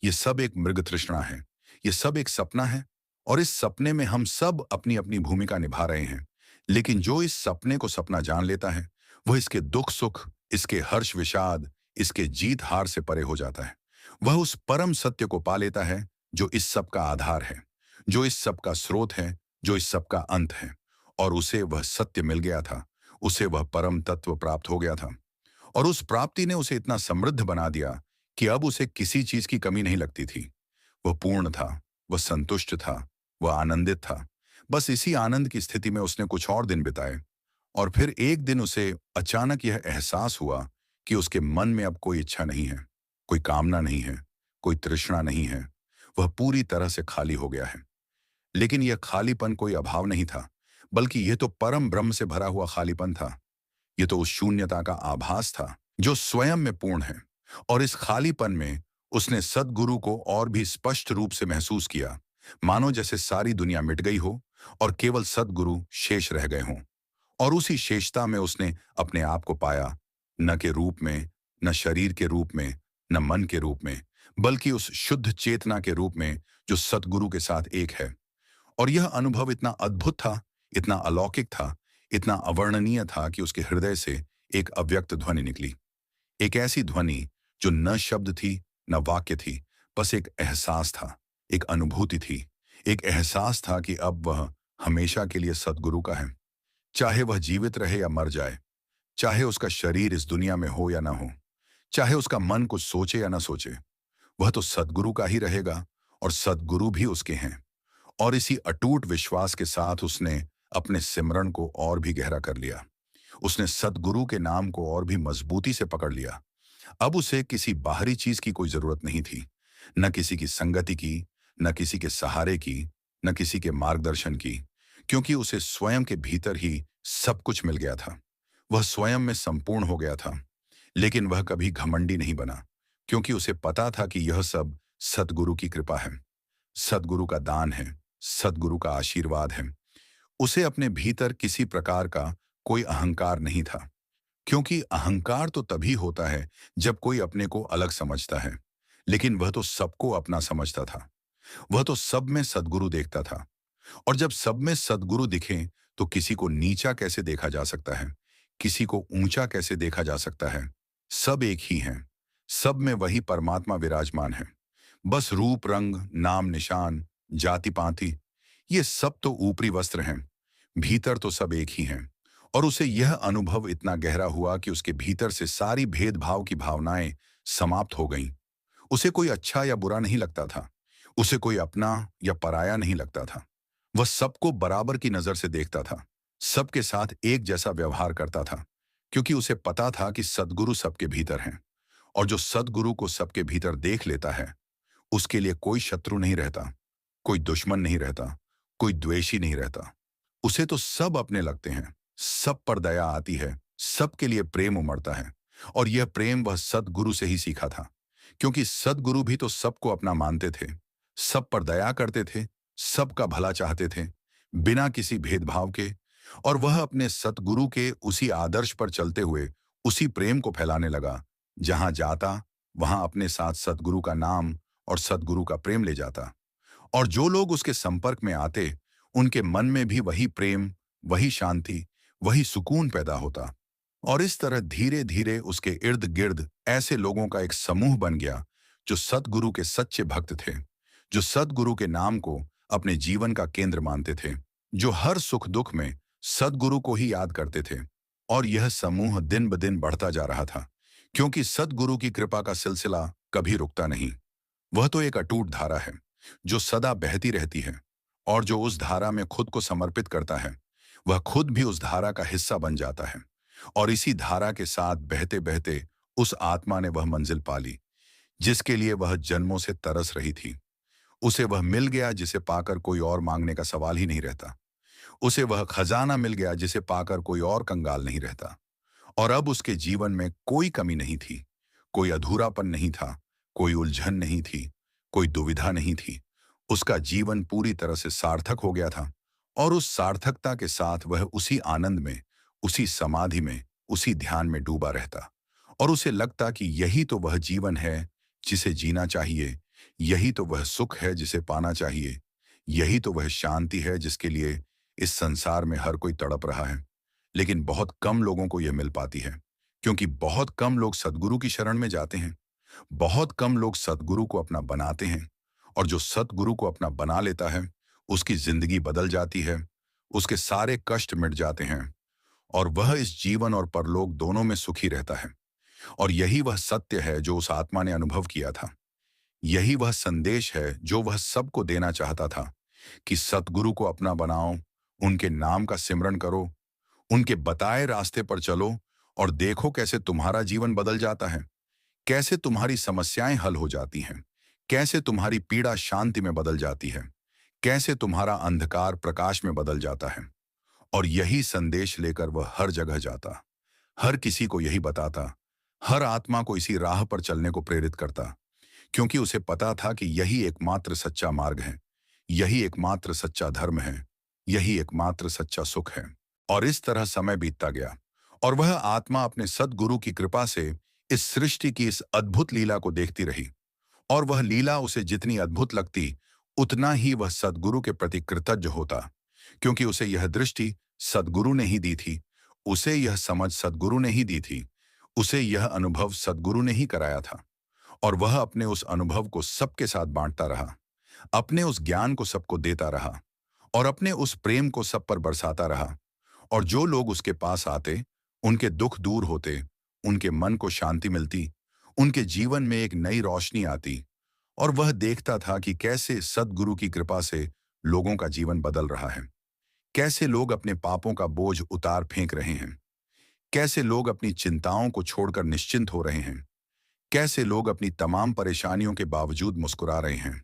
[SPEAKER 1] ये सब एक मृग तृष्णा है। ये सब एक सपना है। और इस सपने में हम सब अपनी अपनी भूमिका निभा रहे हैं। लेकिन जो इस सपने को सपना जान लेता है, वह इसके दुख सुख, इसके हर्ष विषाद, इसके जीत हार से परे हो जाता है। वह उस परम सत्य को पा लेता है जो इस सब का आधार है, जो इस सब का स्रोत है, जो इस सब का अंत है। और उसे वह सत्य मिल गया था। उसे वह परम तत्व प्राप्त हो गया था। और उस प्राप्ति ने उसे इतना समृद्ध बना दिया कि अब उसे किसी चीज की कमी नहीं लगती थी। वह पूर्ण था, वह संतुष्ट था, वह आनंदित था। बस इसी आनंद की स्थिति में उसने कुछ और दिन बिताए। और फिर एक दिन उसे अचानक यह एहसास हुआ कि उसके मन में अब कोई इच्छा नहीं है, कोई कामना नहीं है, कोई तृष्णा नहीं है। वह पूरी तरह से खाली हो गया है। लेकिन यह खालीपन कोई अभाव नहीं था, बल्कि यह तो परम ब्रह्म से भरा हुआ खालीपन था। यह तो उस शून्यता का आभास था जो स्वयं में पूर्ण है। और इस खालीपन में उसने सद्गुरु को और भी स्पष्ट रूप से महसूस किया, मानो जैसे सारी दुनिया मिट गई हो और केवल सद्गुरु शेष रह गए हों। और उसी शेषता में उसने अपने आप को पाया, न के रूप में, न शरीर के रूप में, न मन के रूप में, बल्कि उस शुद्ध चेतना के रूप में जो सद्गुरु के साथ एक है। और यह अनुभव इतना अद्भुत था, इतना अलौकिक था, इतना अवर्णनीय था कि उसके हृदय से एक अव्यक्त ध्वनि निकली। एक ऐसी ध्वनि जो न शब्द थी, न वाक्य थी, बस एक एहसास था, एक अनुभूति थी। एक एहसास था कि अब वह हमेशा के लिए सद्गुरु का है। चाहे वह जीवित रहे या मर जाए, चाहे उसका शरीर इस दुनिया में हो या ना हो, चाहे उसका मन कुछ सोचे या ना सोचे, वह तो सद्गुरु का ही रहेगा और सद्गुरु भी उसके हैं। और इसी अटूट विश्वास के साथ उसने अपने सिमरन को और भी गहरा कर लिया। उसने सद्गुरु के नाम को और भी मजबूती से पकड़ लिया। अब उसे किसी बाहरी चीज की कोई जरूरत नहीं थी, न किसी की संगति की, न किसी के सहारे की, न किसी के मार्गदर्शन की, क्योंकि उसे स्वयं के भीतर ही सब कुछ मिल गया था। वह स्वयं में संपूर्ण हो गया था। लेकिन वह कभी घमंडी नहीं बना, क्योंकि उसे पता था कि यह सब सद्गुरु की कृपा है, सद्गुरु का दान है, सद्गुरु का आशीर्वाद है। उसे अपने भीतर किसी प्रकार का कोई अहंकार नहीं था, क्योंकि अहंकार तो तभी होता है जब कोई अपने को अलग समझता है। लेकिन वह तो सबको अपना समझता था। वह तो सब में सद्गुरु देखता था। और जब सब में सद्गुरु दिखें तो किसी को नीचा कैसे देखा जा सकता है, किसी को ऊंचा कैसे देखा जा सकता है। सब एक ही हैं। सब में वही परमात्मा विराजमान है। बस रूप रंग, नाम निशान, जाति पाति, ये सब तो ऊपरी वस्त्र हैं। भीतर तो सब एक ही हैं। और उसे यह अनुभव इतना गहरा हुआ कि उसके भीतर से सारी भेदभाव की भावनाएं समाप्त हो गईं। उसे कोई अच्छा या बुरा नहीं लगता था। उसे कोई अपना या पराया नहीं लगता था। वह सबको बराबर की नजर से देखता था, सबके साथ एक जैसा व्यवहार करता था, क्योंकि उसे पता था कि सद्गुरु सबके भीतर हैं। और जो सद्गुरु को सबके भीतर देख लेता है, उसके लिए कोई शत्रु नहीं रहता, कोई दुश्मन नहीं रहता, कोई द्वेषी नहीं रहता। उसे तो सब अपने लगते हैं, सब पर दया आती है, सबके लिए प्रेम उमड़ता है। और यह प्रेम वह सद्गुरु से ही सीखा था, क्योंकि सद्गुरु भी तो सबको अपना मानते थे, सब पर दया करते थे, सबका भला चाहते थे, बिना किसी भेदभाव के। और वह अपने सद्गुरु के उसी आदर्श पर चलते हुए उसी प्रेम को फैलाने लगा। जहां जाता वहां अपने साथ सद्गुरु का नाम और सद्गुरु का प्रेम ले जाता। और जो लोग उसके संपर्क में आते, उनके मन में भी वही प्रेम, वही शांति, वही सुकून पैदा होता। और इस तरह धीरे धीरे उसके इर्द गिर्द ऐसे लोगों का एक समूह बन गया जो सद्गुरु के सच्चे भक्त थे, जो सद्गुरु के नाम को अपने जीवन का केंद्र मानते थे, जो हर सुख दुख में सद्गुरु को ही याद करते थे। और यह समूह दिन ब दिन बढ़ता जा रहा था, क्योंकि सद्गुरु की कृपा का सिलसिला कभी रुकता नहीं। वह तो एक अटूट धारा है जो सदा बहती रहती है। और जो उस धारा में खुद को समर्पित करता है, वह खुद भी उस धारा का हिस्सा बन जाता है। और इसी धारा के साथ बहते बहते उस आत्मा ने वह मंजिल पा ली जिसके लिए वह जन्मों से तरस रही थी। उसे वह मिल गया जिसे पाकर कोई और मांगने का सवाल ही नहीं रहता। उसे वह खजाना मिल गया जिसे पाकर कोई और कंगाल नहीं रहता। और अब उसके जीवन में कोई कमी नहीं थी, कोई अधूरापन नहीं था, कोई उलझन नहीं थी, कोई दुविधा नहीं थी। उसका जीवन पूरी तरह से सार्थक हो गया था और उस सार्थकता के साथ वह उसी आनंद में, उसी समाधि में, उसी ध्यान में डूबा रहता। और उसे लगता कि यही तो वह जीवन है जिसे जीना चाहिए, यही तो वह सुख है जिसे पाना चाहिए, यही तो वह शांति है जिसके लिए इस संसार में हर कोई तड़प रहा है। लेकिन बहुत कम लोगों को यह मिल पाती है, क्योंकि बहुत कम लोग सद्गुरु की शरण में जाते हैं। बहुत कम लोग सद्गुरु को अपना बनाते हैं। और जो सद्गुरु को अपना बना लेता है, उसकी जिंदगी बदल जाती है, उसके सारे कष्ट मिट जाते हैं और वह इस जीवन और परलोक दोनों में सुखी रहता है। और यही वह सत्य है जो उस आत्मा ने अनुभव किया था। यही वह संदेश है जो वह सबको देना चाहता था कि सतगुरु को अपना बनाओ, उनके नाम का सिमरन करो, उनके बताए रास्ते पर चलो और देखो कैसे तुम्हारा जीवन बदल जाता है, कैसे तुम्हारी समस्याएं हल हो जाती हैं, कैसे तुम्हारी पीड़ा शांति में बदल जाती है, कैसे तुम्हारा अंधकार प्रकाश में बदल जाता है। और यही संदेश लेकर वह हर जगह जाता, हर किसी को यही बताता, हर आत्मा को इसी राह पर चलने को प्रेरित करता, क्योंकि उसे पता था कि यही एकमात्र सच्चा मार्ग है, यही एकमात्र सच्चा धर्म है, यही एकमात्र सच्चा सुख है। और इस तरह समय बीतता गया और वह आत्मा अपने सद्गुरु की कृपा से इस सृष्टि की इस अद्भुत लीला को देखती रही। और वह लीला उसे जितनी अद्भुत लगती, उतना ही वह सद्गुरु के प्रति कृतज्ञ होता, क्योंकि उसे यह दृष्टि सद्गुरु ने ही दी थी, उसे यह समझ सद्गुरु ने ही दी थी, उसे यह अनुभव सद्गुरु ने ही कराया था। और वह अपने उस अनुभव को सबके साथ बांटता रहा, अपने उस ज्ञान को सबको देता रहा और अपने उस प्रेम को सब पर बरसाता रहा। और जो लोग उसके पास आते, उनके दुख दूर होते, उनके मन को शांति मिलती, उनके जीवन में एक नई रोशनी आती। और वह देखता था कि कैसे सद्गुरु की कृपा से लोगों का जीवन बदल रहा है, कैसे लोग अपने पापों का बोझ उतार फेंक रहे हैं, कैसे लोग अपनी चिंताओं को छोड़कर निश्चिंत हो रहे हैं, कैसे लोग अपनी तमाम परेशानियों के बावजूद मुस्कुरा रहे हैं।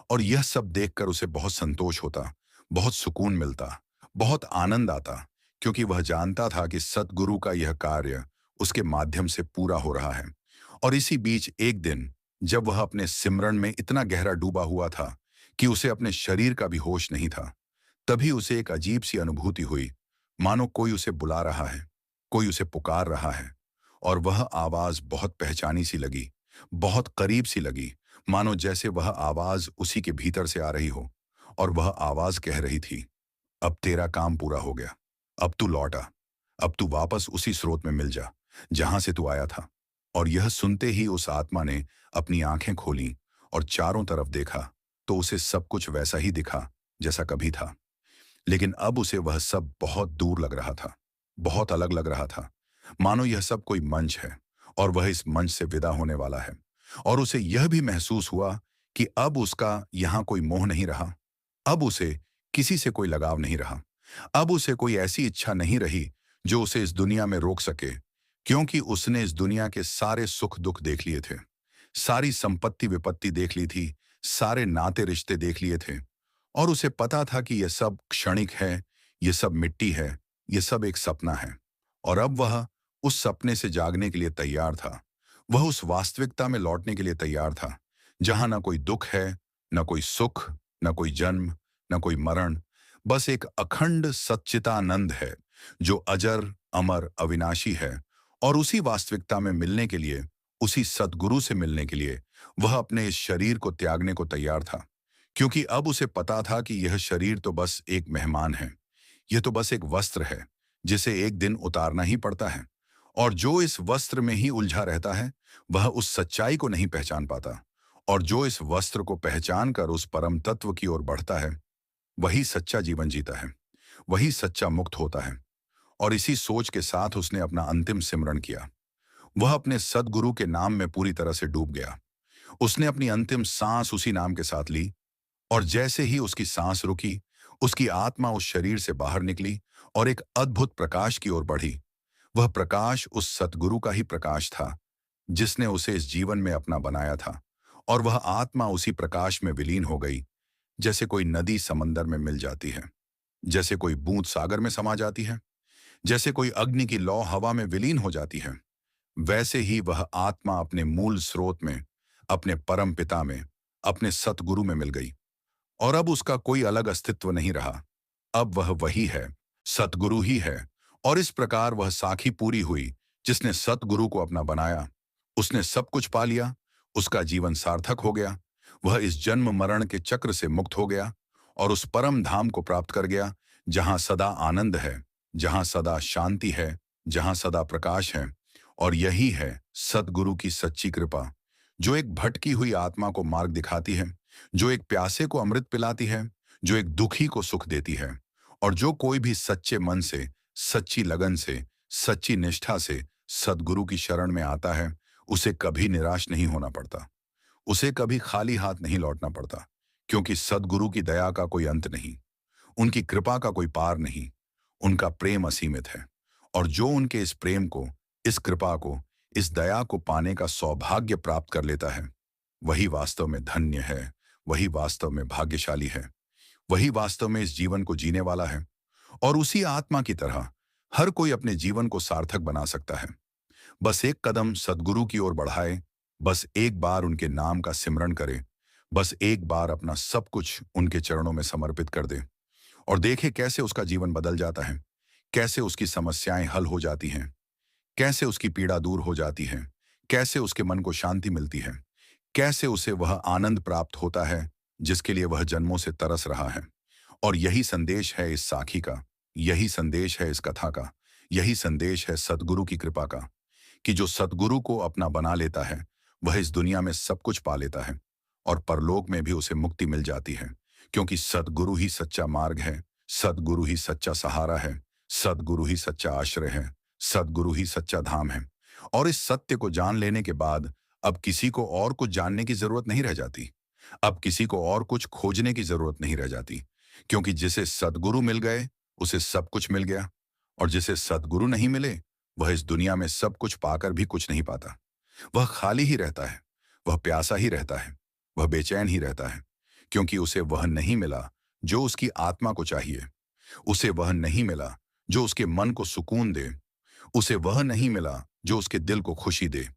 [SPEAKER 1] और यह सब देखकर उसे बहुत संतोष होता, बहुत सुकून मिलता, बहुत आनंद आता, क्योंकि वह जानता था कि सतगुरु का यह कार्य उसके माध्यम से पूरा हो रहा है। और इसी बीच एक दिन, जब वह अपने सिमरन में इतना गहरा डूबा हुआ था कि उसे अपने शरीर का भी होश नहीं था, तभी उसे एक अजीब सी अनुभूति हुई, मानो कोई उसे बुला रहा है, कोई उसे पुकार रहा है। और वह आवाज बहुत पहचानी सी लगी, बहुत करीब सी लगी, मानो जैसे वह आवाज उसी के भीतर से आ रही हो। और वह आवाज कह रही थी, अब तेरा काम पूरा हो गया, अब तू लौट आ, अब तू वापस उसी स्रोत में मिल जा जहां से तू आया था। और यह सुनते ही उस आत्मा ने अपनी आंखें खोली और चारों तरफ देखा, तो उसे सब कुछ वैसा ही दिखा जैसा कभी था। लेकिन अब उसे वह सब बहुत दूर लग रहा था, बहुत अलग लग रहा था, मानो यह सब कोई मंच है और वह इस मंच से विदा होने वाला है। और उसे यह भी महसूस हुआ कि अब उसका यहाँ कोई मोह नहीं रहा, अब उसे किसी से कोई लगाव नहीं रहा, अब उसे कोई ऐसी इच्छा नहीं रही जो उसे इस दुनिया में रोक सके, क्योंकि उसने इस दुनिया के सारे सुख दुख देख लिए थे, सारी संपत्ति विपत्ति देख ली थी, सारे नाते रिश्ते देख लिए थे। और उसे पता था कि यह सब क्षणिक है, यह सब मिट्टी है, यह सब एक सपना है। और अब वह उस सपने से जागने के लिए तैयार था, वह उस वास्तविकता में लौटने के लिए तैयार था, जहां न कोई दुख है, न कोई सुख, न कोई जन्म, न कोई मरण, बस एक अखंड सच्चिदानंद है जो अजर, अमर, अविनाशी है। और उसी वास्तविकता में मिलने के लिए, उसी सद्गुरु से मिलने के लिए वह अपने इस शरीर को त्यागने को तैयार था, क्योंकि अब उसे पता था कि यह शरीर तो बस एक मेहमान है, यह तो बस एक वस्त्र है जिसे एक दिन उतारना ही पड़ता है। और जो इस वस्त्र में ही उलझा रहता है, वह उस सच्चाई को नहीं पहचान पाता। और जो इस वस्त्र को पहचान कर उस परम तत्व की ओर बढ़ता है, वही सच्चा जीवन जीता है, वही सच्चा मुक्त होता है। और इसी सोच के साथ उसने अपना अंतिम सिमरण किया। वह अपने सद्गुरु के नाम में पूरी तरह से डूब गया। उसने अपनी अंतिम सांस उसी नाम के साथ ली। और जैसे ही उसकी सांस रुकी, उसकी आत्मा उस शरीर से बाहर निकली और एक अद्भुत प्रकाश की ओर बढ़ी। वह प्रकाश उस सतगुरु का ही प्रकाश था, जिसने उसे इस जीवन में अपना बनाया था, और वह आत्मा उसी प्रकाश में विलीन हो गई, जैसे कोई नदी समंदर में मिल जाती है, जैसे कोई बूंद सागर में समा जाती है, जैसे कोई अग्नि की लौ हवा में विलीन हो जाती है। वैसे ही वह आत्मा अपने मूल स्रोत में, अपने परम पिता में, अपने सतगुरु में मिल गई, और अब उसका कोई अलग अस्तित्व नहीं रहा। अब वह वही है, सतगुरु ही है। और इस प्रकार वह साखी पूरी हुई, जिसने सतगुरु को अपना बनाया। उसने सब कुछ पा लिया, उसका जीवन सार्थक हो गया। वह इस जन्म मरण के चक्र से मुक्त हो गया और उस परम धाम को प्राप्त कर गया, जहां सदा आनंद है, जहां सदा शांति है, जहां सदा प्रकाश है। और यही है सतगुरु की सच्ची कृपा, जो एक भटकी हुई आत्मा को मार्ग दिखाती है, जो एक प्यासे को अमृत पिलाती है, जो एक दुखी को सुख देती है, और जो कोई भी सच्चे मन से, सच्ची लगन से, सच्ची निष्ठा से सद्गुरु की शरण में आता है, उसे कभी निराश नहीं होना पड़ता, उसे कभी खाली हाथ नहीं लौटना पड़ता, क्योंकि सद्गुरु की दया का कोई अंत नहीं, उनकी कृपा का कोई पार नहीं, उनका प्रेम असीमित है। और जो उनके इस प्रेम को, इस कृपा को, इस दया को पाने का सौभाग्य प्राप्त कर लेता है, वही वास्तव में धन्य है, वही वास्तव में भाग्यशाली है, वही वास्तव में इस जीवन को जीने वाला है। और उसी आत्मा की तरह हर कोई अपने जीवन को सार्थक बना सकता है। बस एक कदम सद्गुरु की ओर बढ़ाए, बस एक बार उनके नाम का सिमरण करे, बस एक बार अपना सब कुछ उनके चरणों में समर्पित कर दे, और देखे कैसे उसका जीवन बदल जाता है, कैसे उसकी समस्याएं हल हो जाती हैं, कैसे उसकी पीड़ा दूर हो जाती है, कैसे उसके मन को शांति मिलती है, कैसे उसे वह आनंद प्राप्त होता है जिसके लिए वह जन्मों से तरस रहा है। और यही संदेश है इस साखी का, यही संदेश है इस कथा का, यही संदेश है सद्गुरु की कृपा का, कि जो सद्गुरु को अपना बना लेता है, वह इस दुनिया में सब कुछ पा लेता है, और परलोक में भी उसे मुक्ति मिल जाती है, क्योंकि सद्गुरु ही सच्चा मार्ग है, सद्गुरु ही सच्चा सहारा है, सद्गुरु ही सच्चा आश्रय है, सद्गुरु ही सच्चा धाम है। और इस सत्य को जान लेने के बाद अब किसी को और कुछ जानने की जरूरत नहीं रह जाती, अब किसी को और कुछ खोजने की जरूरत नहीं रह जाती, क्योंकि जिसे सद्गुरु मिल गए, उसे सब कुछ मिल गया। और जिसे सद्गुरु नहीं मिले, वह इस दुनिया में सब कुछ पाकर भी कुछ नहीं पाता। वह खाली ही रहता है, वह प्यासा ही रहता है, वह बेचैन ही रहता है, क्योंकि उसे वह नहीं मिला जो उसकी आत्मा को चाहिए, उसे वह नहीं मिला जो उसके मन को सुकून दे, उसे वह नहीं मिला जो उसके दिल को खुशी दे।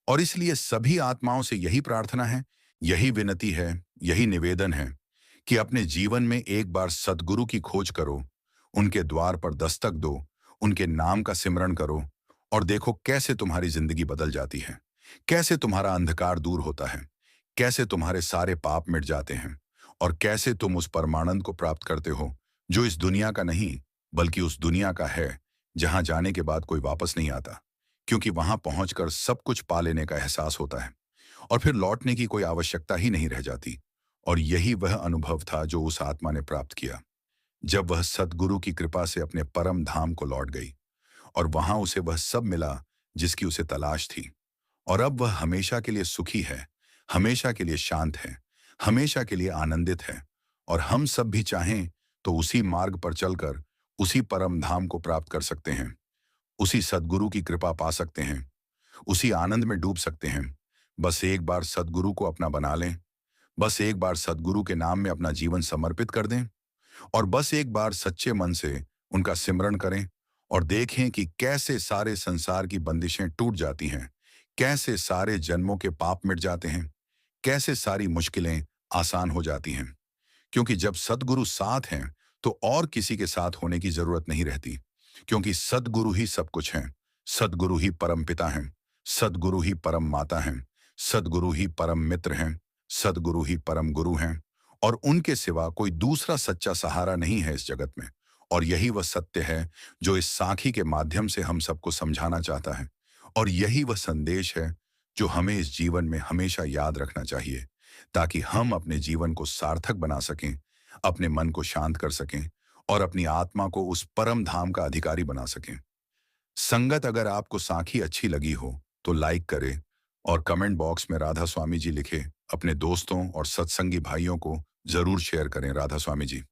[SPEAKER 1] और इसलिए सभी आत्माओं से यही प्रार्थना है, यही विनती है, यही निवेदन है, कि अपने जीवन में एक बार सद्गुरु की खोज करो, उनके द्वार पर दस्तक दो, उनके नाम का सिमरण करो, और देखो कैसे तुम्हारी जिंदगी बदल जाती है, कैसे तुम्हारा अंधकार दूर होता है, कैसे तुम्हारे सारे पाप मिट जाते हैं, और कैसे तुम उस परमानंद को प्राप्त करते हो, जो इस दुनिया का नहीं, बल्कि उस दुनिया का है, जहां जाने के बाद कोई वापस नहीं आता, क्योंकि वहां पहुंचकर सब कुछ पा लेने का एहसास होता है, और फिर लौटने की कोई आवश्यकता ही नहीं रह जाती। और यही वह अनुभव था जो उस आत्मा ने प्राप्त किया, जब वह सद्गुरु की कृपा से अपने परम धाम को लौट गई, और वहां उसे वह सब मिला जिसकी उसे तलाश थी। और अब वह हमेशा के लिए सुखी है, हमेशा के लिए शांत है, हमेशा के लिए आनंदित है। और हम सब भी चाहें तो उसी मार्ग पर चलकर उसी परम धाम को प्राप्त कर सकते हैं, उसी सद्गुरु की कृपा पा सकते हैं, उसी आनंद में डूब सकते हैं। बस एक बार सद्गुरु को अपना बना लें, बस एक बार सद्गुरु के नाम में अपना जीवन समर्पित कर दें, और बस एक बार सच्चे मन से उनका सिमरण करें, और देखें कि कैसे सारे संसार की बंदिशें टूट जाती हैं, कैसे सारे जन्मों के पाप मिट जाते हैं, कैसे सारी मुश्किलें आसान हो जाती हैं। क्योंकि जब सद्गुरु साथ हैं, तो और किसी के साथ होने की जरूरत नहीं रहती, क्योंकि सद्गुरु ही सब कुछ हैं, सद्गुरु ही परम पिता हैं, सद्गुरु ही परम माता हैं, सद्गुरु ही परम मित्र हैं, सद्गुरु ही परम गुरु हैं। और उनके सिवा कोई दूसरा सच्चा सहारा नहीं है इस जगत में। और यही वह सत्य है जो इस साखी के माध्यम से हम सबको समझाना चाहता है। और यही वह संदेश है जो हमें इस जीवन में हमेशा याद रखना चाहिए, ताकि हम अपने जीवन को सार्थक बना सकें, अपने मन को शांत कर सकें, और अपनी आत्मा को उस परम धाम का अधिकारी बना सकें। संगत, अगर आपको साखी अच्छी लगी हो तो लाइक करें, और कमेंट बॉक्स में राधा स्वामी जी लिखे, अपने दोस्तों और सत्संगी भाइयों को जरूर शेयर करें। राधा स्वामी जी।